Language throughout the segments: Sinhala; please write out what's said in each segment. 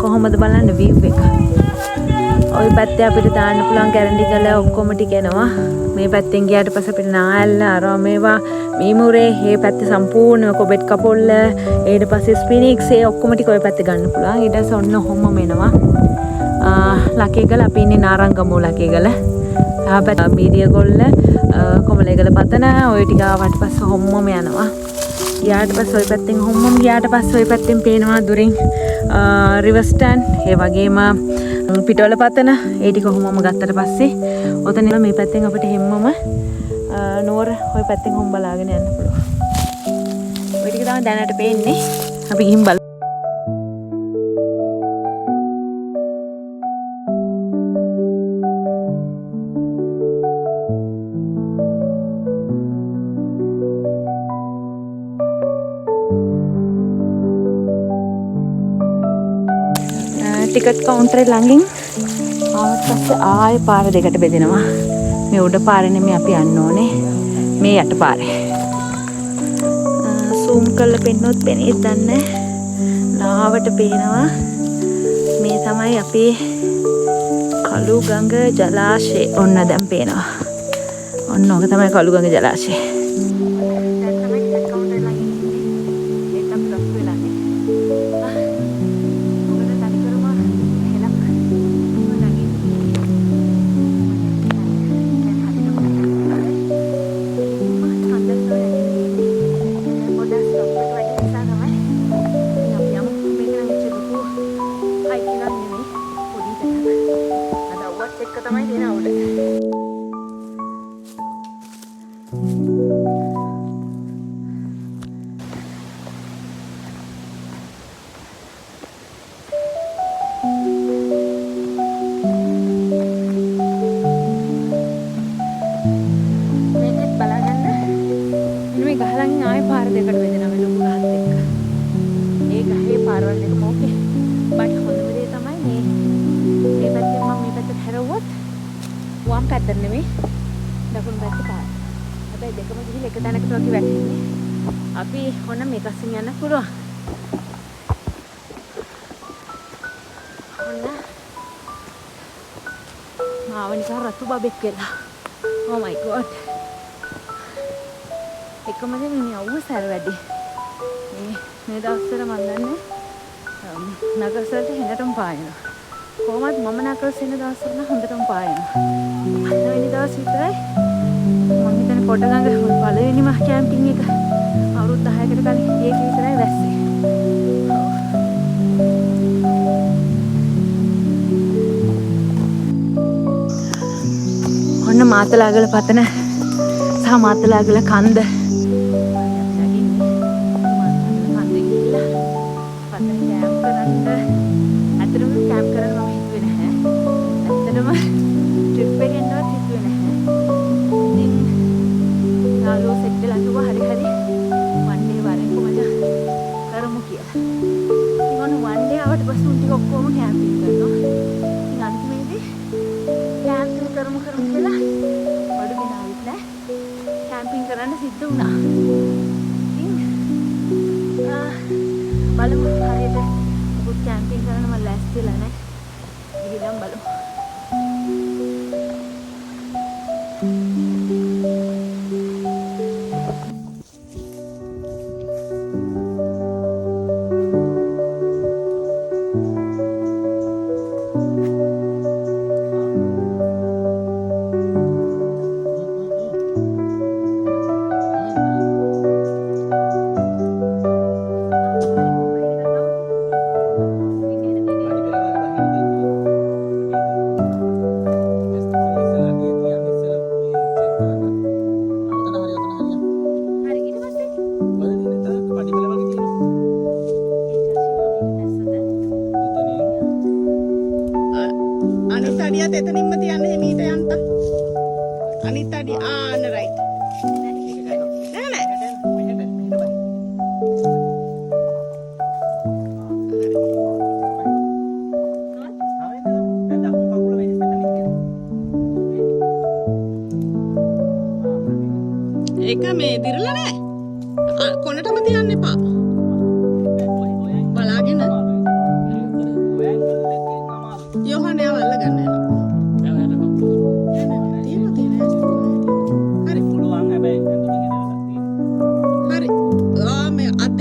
කොහොමද බලන්න view එක. ওই පැත්තේ අපිට දාන්න පුළුවන් ගැරන්ටි ගල ඔක්කොම ටික එනවා. මේ පැත්තෙන් ගියාට පස්සේ අපිට නායල්ල අරවා මේවා මීමුරේ මේ පැත්තේ සම්පූර්ණ කොබෙට් කපොල්ල ඊට පස්සේ ස්පිනික්ස් ඒ ඔක්කොම ටික ওই පැත්තේ ගන්න පුළුවන්. ඊට පස්සේ ඔන්න ඔහොම එනවා. ලකේගල අපි ඉන්නේ නාරංගමු ලකේගල. ආපත් මීරියගොල්ල කොමලේගල පතන ওই ටික ආවට පස්සේ ඔහොමම යනවා. ඊට පස්සේ ওই පැත්තෙන් ඔහොමම ගියාට පස්සේ ওই පැත්තෙන් පේනවා දුරින් රිවර් ස්ටෑන්ඩ් ඒ වගේම පිටවල පතන ඒ ටික කොහොමම ගත්තට පස්සේ ඔතන මේ පැත්තෙන් අපිට හැමම නෝර ওই පැත්තෙන් හොම් බලාගෙන යන්න පුළුවන්. ওই ටික තමයි දැනට පේන්නේ. අපි ගිහින් බලමු. ටිකට් කවුන්ටරේ ළඟින් ආවට පස්සේ ආයෙ පාර දෙකට බෙදෙනවා. මේ උඩ පාරේ නෙමෙයි අපි යන්න ඕනේ. මේ යට පාරේ. zoom කරලා පෙන්නොත් පෙනේද දන්නේ. ලාවට පේනවා. මේ තමයි අපේ කළුගඟ ජලාශය. ඔන්න දැන් පේනවා. ඔන්න ඔක තමයි කළුගඟ ජලාශය. අපි ඔන්න මේකසින් යන්න පුළුවන්. ඔන්න මාවනිකා රතු බබෙක් වෙලා. Oh my god. එකම දේ මේ අවුව සැර වැඩි. මේ දවස්වල මම දන්නේ නගරසලට හෙනටම පායනවා. කොහොමද මම නගරසල ඉන්න දවස්වල නම් හොඳටම පායනවා. පළවෙනි දවස් විතරයි මම හිතන්නේ කොටගඟ පළවෙනිම කැම්පින් එක අවුරුදු 10කට කලින් ඒක විතරයි වැස්සේ. ඔන්න මාතලාගල පතන සහ මාතලාගල කන්ද. බලමු හරියට මොකද කැම්පින් කරන්න මම ලෑස්තිලා නැහැ. ගිහින් බලමු. එතනින්ම තියන්න හිමීට යන්න. අනිත් අඩිය ආන්න රයිට්. නෑ නෑ. ඒක මේ දිරලා නෑ. කොනටම තියන්න එපා. බලාගෙන.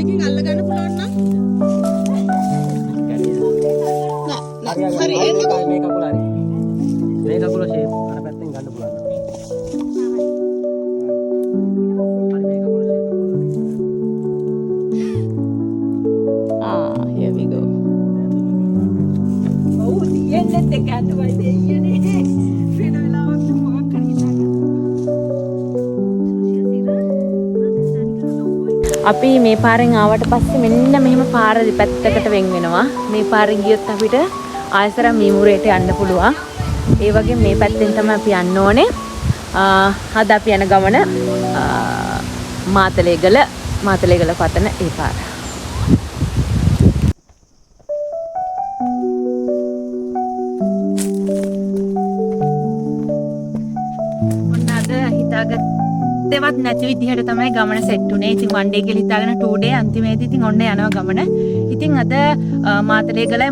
දෙකකින් අල්ල ගන්න පුළුවන් නම් හරි එන්නකෝ මේ කකුල හරි. මේ කකුල ෂේප් අර පැත්තෙන් ගන්න පුළුවන්. හරි මේ කකුල ෂේප් here we go ඔව් තියෙන්නේ දෙකකට වයි දෙයියනේ වෙන වෙලාවක් මොකක් හරි අපි මේ පාරෙන් ආවට පස්සේ මෙන්න මෙහෙම පාර දෙපැත්තකට වෙන් වෙනවා. මේ පාරෙන් ගියොත් අපිට ආයසර මීමුරේට යන්න පුළුවන්. ඒ වගේ මේ පැත්තෙන් තමයි අපි යන්න ඕනේ. අද අපි යන ගමන මාතලේගල පතන ඒ පාර. ඔන්න අද හිතාගත්තේවත් නැති විදිහට තමයි ගමන සෙට් උනේ. ඉතින් වන් ඩේ කියලා හිතාගෙන 2 ඩේ අන්තිමේදී ඉතින් ඔන්න යනවා ගමන. ඉතින් අද මාතලේගල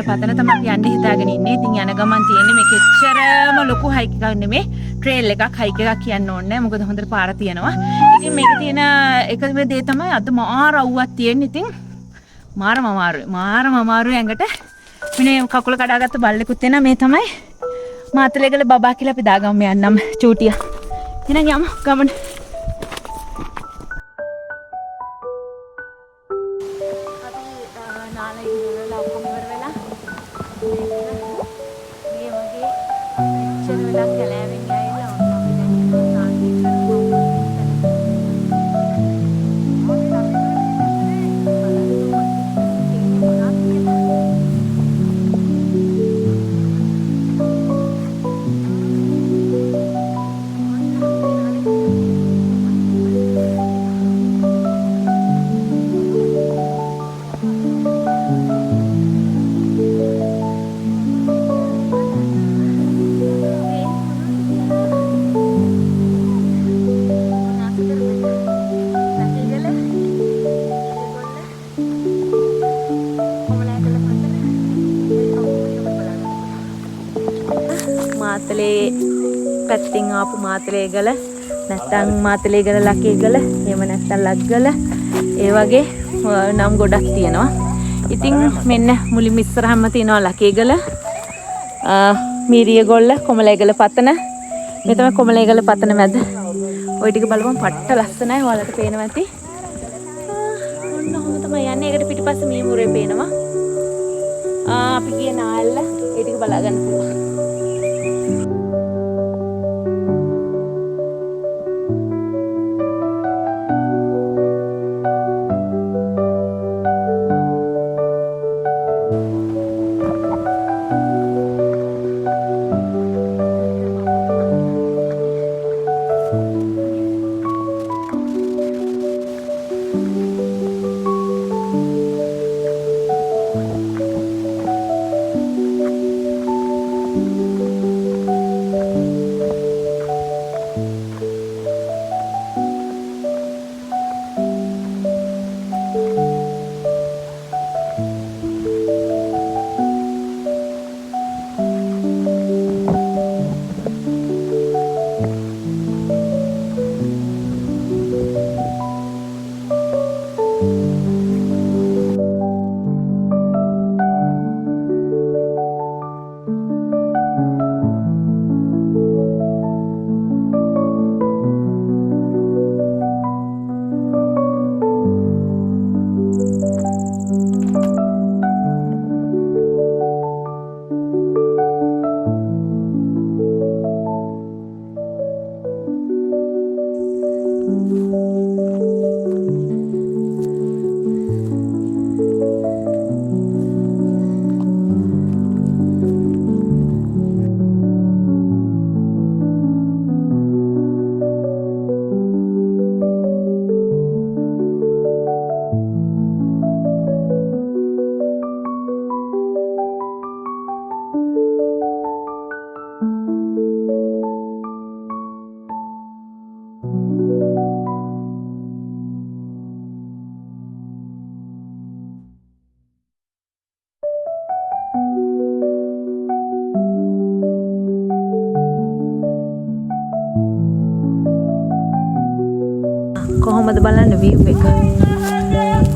පතන තමයි අපි යන්න හිතාගෙන ඉන්නේ. ඉතින් යන ගමන් තියෙන්නේ මේක එච්චරම ලොකු හයික් එකක් නෙමෙයි. ට්‍රේල් එකක් හයික් එකක් කියන්න ඕනේ නැහැ. මොකද හොඳට පාර තියෙනවා. ඉතින් මේක තියෙන එකම දේ තමයි අද මාර අවුවක් තියෙන්නේ. ඉතින් මාරම අමාරුයි ඇඟට. මේ කකුල කඩාගත්ත බල්ලෙකුත් එනවා. මේ තමයි මාතලේගල බබා කියලා අපි දාගමු යන්නම් චූටියා. එහෙනම් යමු ගමන. මාතලේ පැත්තෙන් ආපු මාතලේගල නැත්තම් මාතලේගල ලකේගල එහෙම නැත්තම් ලක්ගල ඒ වගේ නම් ගොඩක් තියෙනවා. ඉතින් මෙන්න මුලින්ම ඉස්සරහම තියෙනවා ලකේගල, මීරියගොල්ල, කොමලේගල පතන. මේ තමයි කොමලේගල පතන මැද. ওই ටික බලපන් පට්ට ලස්සනයි. ඔයාලට පේනවා ඇති. ඔන්න ඔහොම තමයි යන්නේ. ඒකට පිටිපස්සේ මීමුරේ පේනවා. අපි ගියේ නාල්ල. ඒ ටික බලා ගන්න පුළුවන්. කොහොමද බලන්න view එක.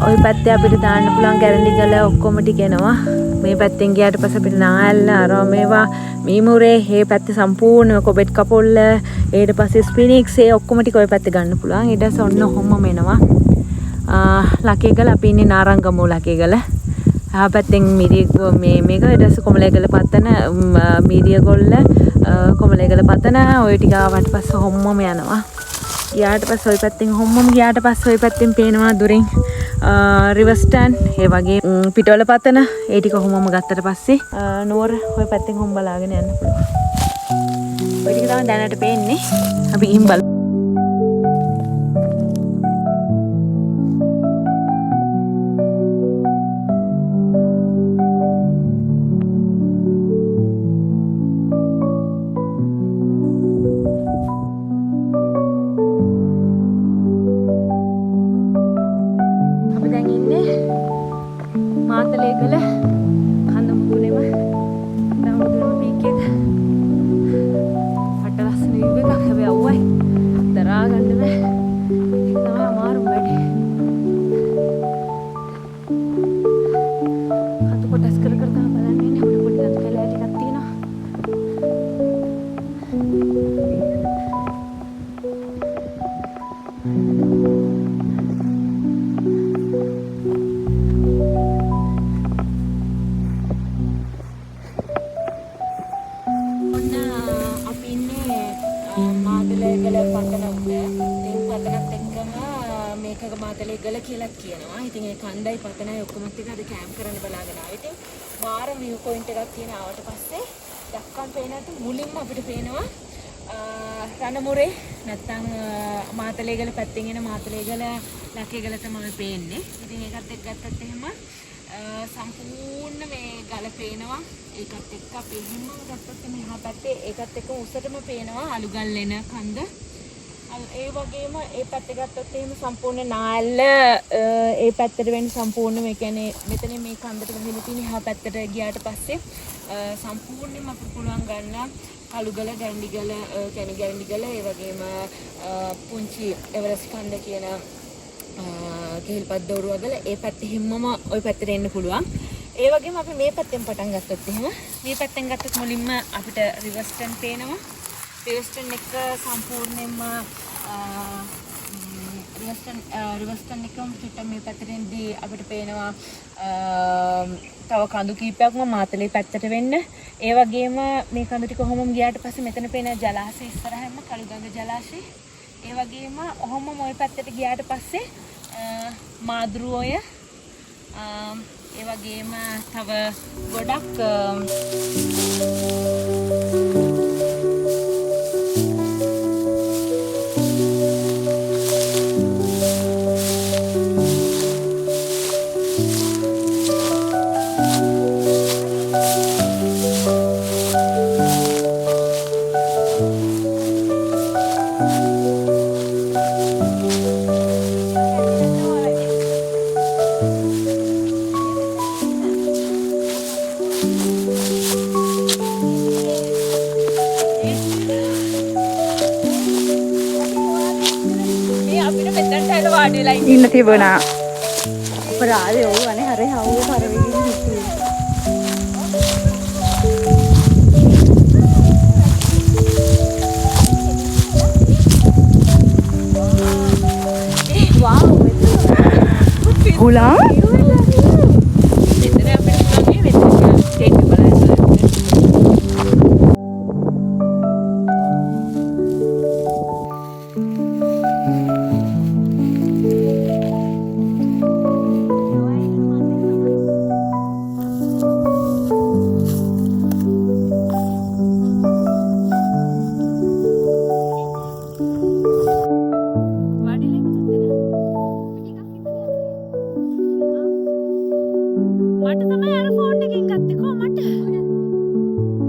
ওই පැත්තේ අපිට දාන්න පුළුවන් ගැරන්ටි ගල ඔක්කොම ටික එනවා. මේ පැත්තෙන් ගියාට පස්සේ අපිට නායල්ල අර මේවා මීමුරේ මේ පැත්තේ සම්පූර්ණම කොබෙට් කපොල්ල ඊට පස්සේ ස්පිනික්ස් ඒ ඔක්කොම ටික ওই පැත්තේ ගන්න පුළුවන්. ඊට පස්සේ ඔන්න ඔහොමම එනවා. ලකේගල අපි ඉන්නේ නාරංගමෝ ලකේගල. පැත්තෙන් මේක ඊට පස්සේ කොමලේගල පතන මීරියගොල්ල කොමලේගල පතන ওই ටික ආවට පස්සේ ඔහොමම යනවා. ගියාට පස්සේ ওই පැත්තෙන් ඔහොමම ගියාට පස්සේ ওই පැත්තෙන් පේනවා දුරින් රිවර්ස්ටන් ඒ වගේ පිටවල පතන ඒ ටික කොහොමම ගත්තට පස්සේ නුවර ওই පැත්තෙන් හොම් බලාගෙන යන්න පුළුවන්. ඔය ටික තමයි දැනට පේන්නේ. අපි ගිහින් බලමු. මාතලේගල කඳ මුදුනේම දවුදුන පීක් එක අට ලස්සන view එකක් හැබැයි අවුවයි දරා ගන්න බෑ. ඒක තමයි අමාරුම වැඩේ. අත කොටස් කර කර තමයි බලන්නේ ඉන්නේ. අපිට පොඩි දත් කැලෑ ටිකක් තියෙනවා. මාතලේගල පතන උඩ ඉතින් පතනත් එක්කම මේක මාතලේගල කියලා කියනවා. ඉතින් ඒ කණ්ඩායි පතනයි ඔක්කොම ටික අද කැම්ප් කරන්න බලාගෙන ආවා. ඉතින් මාර view point එකක් තියෙන ආවට පස්සේ දක්කන් පේනට මුලින්ම අපිට පේනවා රණමුරේ නැත්තම් මාතලේගල පැත්තෙන් එන මාතලේගල ලකේගල තමයි පේන්නේ. ඉතින් ඒකත් එක්ක ගත්තත් එහෙම සම්පූර්ණ මේ ගල පේනවා. ඒකත් එක්ක අපි හිම්ම ගත්තත් මෙහා පැත්තේ ඒකත් එක්ක උසටම පේනවා අලුගල් එන කන්ද. ඒ වගේම ඒ පැත්තේ ගත්තත් එහෙම සම්පූර්ණ නාල්ල ඒ පැත්තට වෙන්නේ සම්පූර්ණ මේ කියන්නේ මෙතන මේ කන්දට වෙලා තියෙන එහා පැත්තට ගියාට පස්සේ සම්පූර්ණයෙන්ම අපිට පුළුවන් ගන්න අලුගල ගැරන්ඩිගල කියන්නේ ගැරන්ඩිගල ඒ වගේම පුංචි එවරස් කන්ද කියන කෙහෙල්පත් දෝරුවගල ඒ පැත්තේ හිම්මම ওই පැත්තට එන්න පුළුවන්. ඒ වගේම අපි මේ පැත්තෙන් පටන් ගත්තොත් එහෙම මේ පැත්තෙන් ගත්තොත් මුලින්ම අපිට රිවර්ස්ටන් පේනවා. රිවර්ස්ටන් එක සම්පූර්ණයෙන්ම රිවර්ස්ටන් එකම පිට මේ පැත්තට එද්දී අපිට පේනවා තව කඳු කීපයක්ම මාතලේ පැත්තට වෙන්න. ඒ වගේම මේ කඳු ටික කොහොමම ගියාට පස්සේ මෙතන පේන ජලාශය ඉස්සරහින්ම කළුගඟ ජලාශය. ඒ වගේම ඔහොම ওই පැත්තට ගියාට පස්සේ මාදුරුවය ඒ වගේම තව ගොඩක් ඉන්න තිබුණා. අපරාධය ඕවනේ හරි හවුව කරවෙගෙන හිටියේ. වව් හුලා මෙතන අපිට පුළුවන් මේ මෙතන ටේක් බලන්න.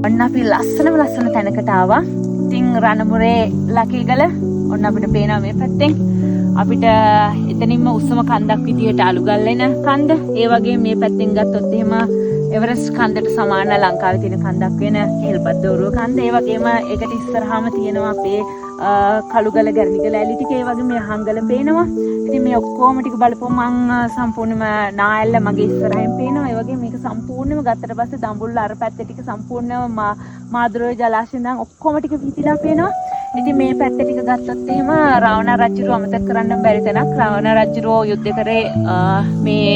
ඔන්න අපි ලස්සන තැනකට ආවා. ඉතින් රණමුරේ ලකේගල ඔන්න අපිට පේනවා මේ පැත්තෙන්. අපිට එතනින්ම උස්සම කන්දක් විදියට අලුගල් එන කන්ද. ඒ වගේම මේ පැත්තෙන් ගත්තොත් එහෙම එවරස්ට් කන්දට සමාන ලංකාවේ තියෙන කන්දක් වෙන කෙහෙල්පත් දෝරුව කන්ද. ඒ වගේම ඒකට ඉස්සරහාම තියෙනවා අපේ කළුගල ගැරණිගල ඇලි ටික ඒ වගේ මේ හංගල පේනවා. ඉතින් මේ ඔක්කොම ටික බලපුවම මං සම්පූර්ණයෙන්ම නායල්ල මගේ ඉස්සරහින් පේනවා. ඒ වගේ මේක සම්පූර්ණයෙන්ම ගත්තට පස්සේ දඹුල්ල අර පැත්තේ ටික සම්පූර්ණයෙන්ම මාදුරේ ජලාශයෙන් දැන් ඔක්කොම ටික පිටිලා පේනවා. ඉතින් මේ පැත්ත ටික ගත්තොත් එහෙම රාවණ රජුව අමතක කරන්න බැරි තැනක්. රාවණ රජුව යුද්ධ කරේ මේ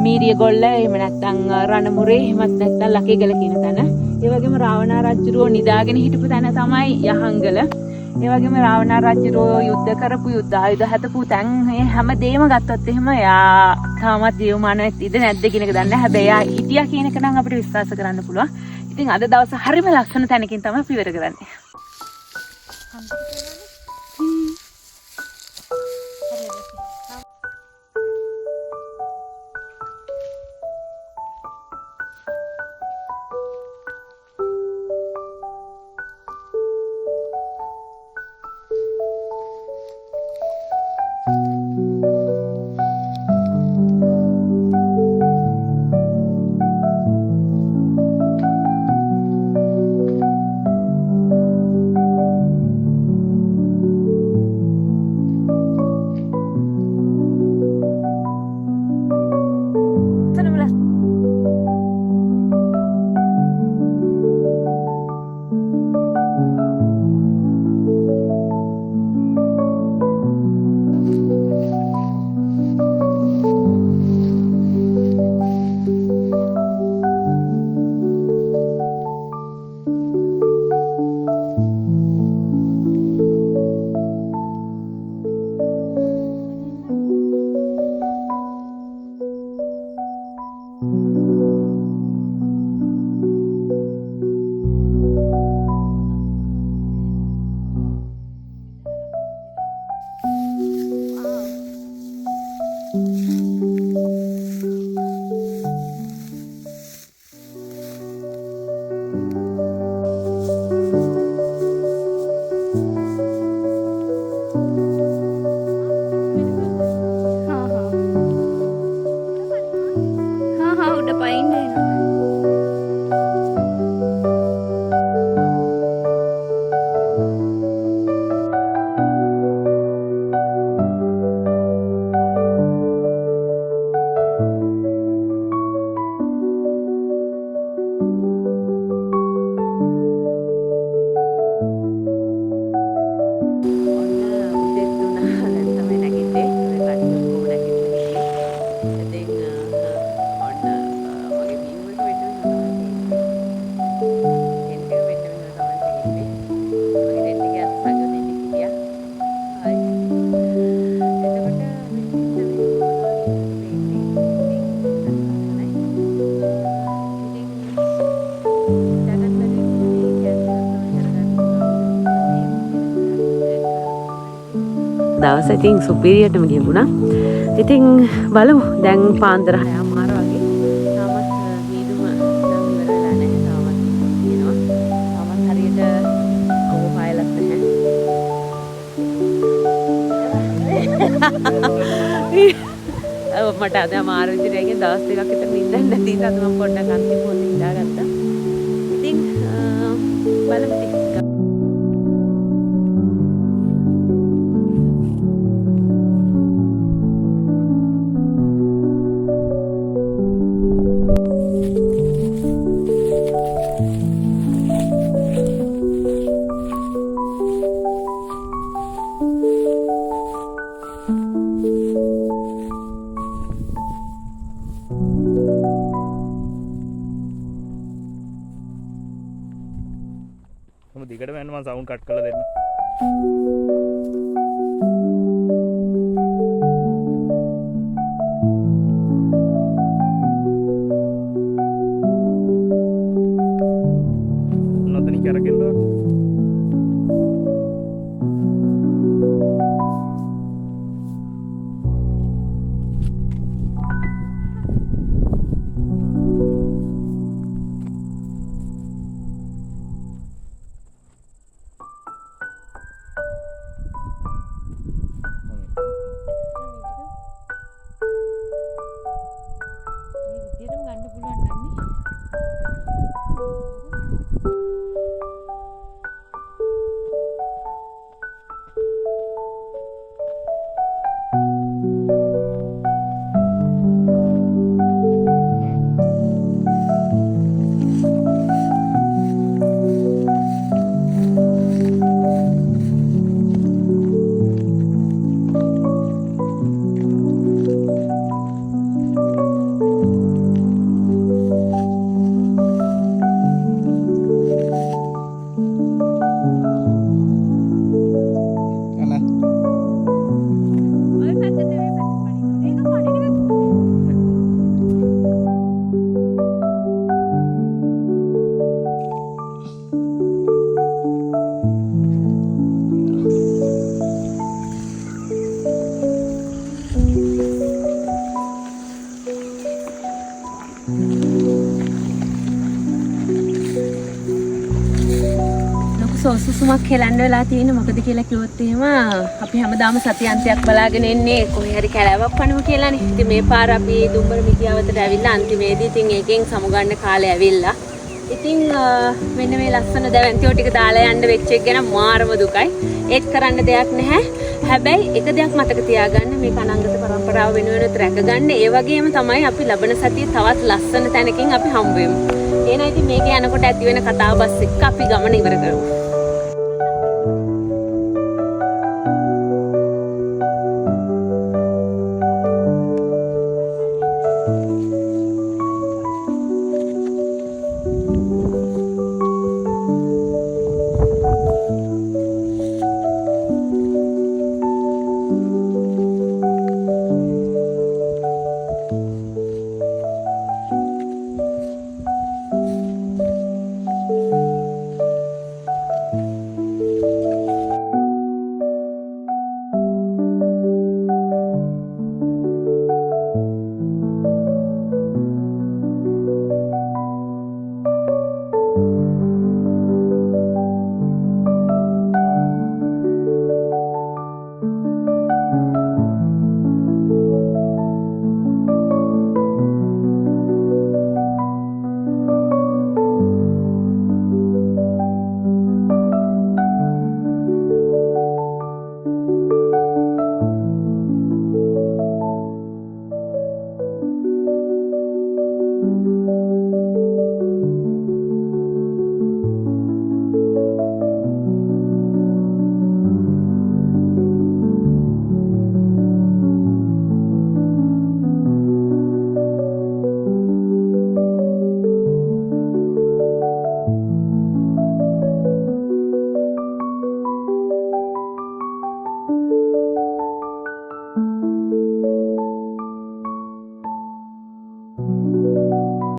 මීරියගොල්ල එහෙම නැත්නම් රණමුරේ එහෙමත් නැත්නම් ලකේගල කියන තැන. ඒ වගේම රාවණ රජුව නිදාගෙන හිටපු තැන තමයි යහංගල. ඒ වගේම රාවණ රජුව යුද්ධ කරපු යුද්ධ ආයුධ හදපු තැන් මේ හැමදේම ගත්තොත් එහෙම යා තාමත් ජීවමානව ඉද නැද්ද කියන එක දන්නේ නැහැ. හැබැයි යා හිටියා කියන එක නම් අපිට විශ්වාස කරන්න පුළුවන්. ඉතින් අද දවස් හරිම ලස්සන තැනකින් තමයි අපි ඉවර කරන්නේ. දවස ඉතින් සුපිරියටම ගියුණා. ඉතින් බලමු දැන් පාන්දර 6:00 වගේ. තාමත් මීදුම නම් ඉවර වෙලා නැහැ. තාමත් තියෙනවා. තාමත් හරියට අවු පායලත් නැහැ. මට අද අමාරු විදිහට දවස් දෙකක් විතර නිින්දක් නැති නිසා අද මම පොඩ්ඩක් අන්තිම මොහොතේ හිතාගත්තා. ඉතින් බලමු ටික. දිගටම යන්න මම සවුන්ඩ් කට් කරලා දෙන්න. නොතනින් කරගෙන්න ඕන. උසුමක් හෙලන්න වෙලා තියෙන්නේ මොකද කියලා කිව්වොත් එහෙම අපි හැමදාම සතියන්තයක් බලාගෙන ඉන්නේ කොහේ හරි කැලෑවක් පණුව කියලානේ. ඉතින් මේ පාර අපි දුම්බර මිටියාවතට ඇවිල්ලා අන්තිමේදී ඉතින් එකෙන් සමුගන්න කාලේ ඇවිල්ලා. ඉතින් මෙන්න මේ ලස්සන දැවැන්තියෝ ටික දාලා යන්න වෙච්ච එක ගැන මාරම දුකයි. ඒත් කරන්න දෙයක් නැහැ. හැබැයි එක දෙයක් මතක තියාගන්න මේ කනංගත පරම්පරාව වෙනුවෙන් රැකගන්න. ඒ වගේම තමයි අපි ලබන සතියේ තවත් ලස්සන තැනකින් අපි හම්බ වෙමු. එහෙනම් ඉතින් මේක යනකොට ඇති වෙන කතාව බස් එක්ක අපි ගමන ඉවර කරමු.